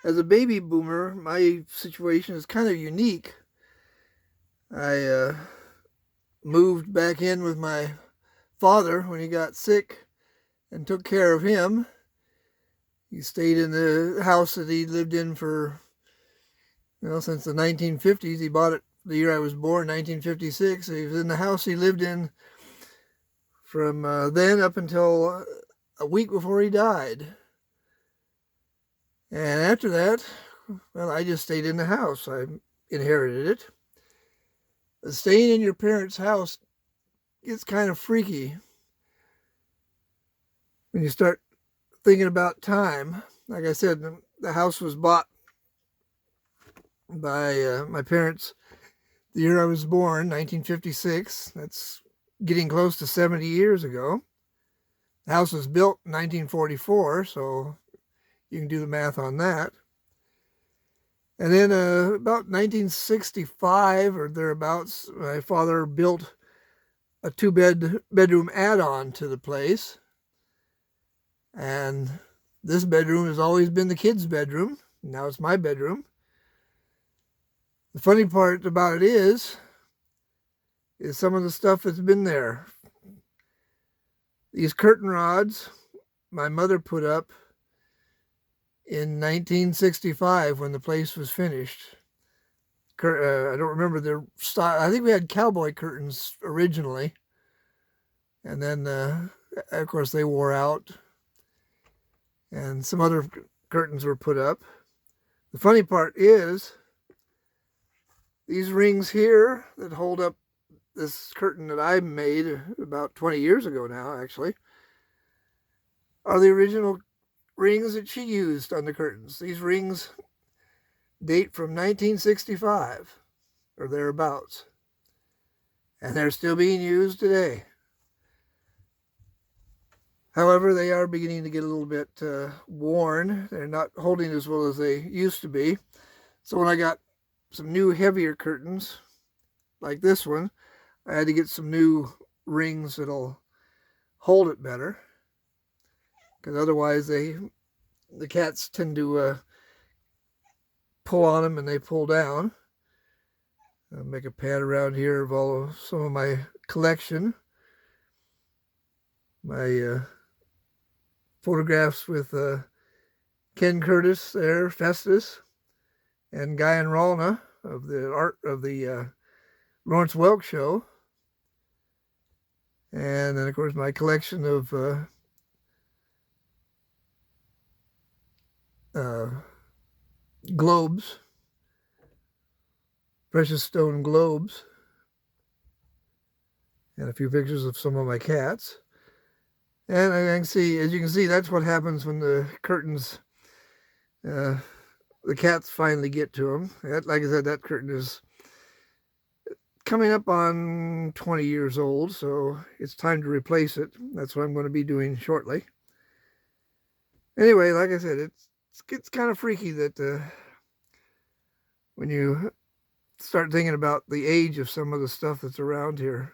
As a baby boomer, my situation is kind of unique. I moved back in with my father when he got sick and took care of him. He stayed in the house that he lived in for, since the 1950s. He bought it the year I was born, 1956. He was in the house he lived in from then up until a week before he died. And after that, well, I just stayed in the house. I inherited it. Staying in your parents' house gets kind of freaky when you start thinking about time. Like I said, the house was bought by my parents the year I was born, 1956. That's getting close to 70 years ago. The house was built in 1944, so you can do the math on that. And then about 1965 or thereabouts, my father built a two-bedroom add-on to the place. And this bedroom has always been the kids' bedroom. Now it's my bedroom. The funny part about it is some of the stuff that's been there. These curtain rods my mother put up in 1965 when the place was finished. I don't remember their style. I think we had cowboy curtains originally. And then, of course, they wore out. And some other curtains were put up. The funny part is these rings here that hold up this curtain that I made about 20 years ago now, actually, are the original rings that she used on the curtains. These rings date from 1965 or thereabouts, and they're still being used today. However, they are beginning to get a little bit worn. They're not holding as well as they used to be. So when I got some new heavier curtains, like this one, I had to get some new rings that'll hold it better. Because otherwise the cats tend to pull on them and they pull down. I'll make a pad around here of some of my collection. My photographs with Ken Curtis there, Festus, and Guy and Ralna of the art of the Lawrence Welk show. And then, of course, my collection of globes, precious stone globes, and a few pictures of some of my cats. And as you can see, that's what happens when the curtains, the cats finally get to them. Like I said, that curtain is coming up on 20 years old, so it's time to replace it. That's what I'm going to be doing shortly. Anyway, like I said, it's kind of freaky that when you start thinking about the age of some of the stuff that's around here.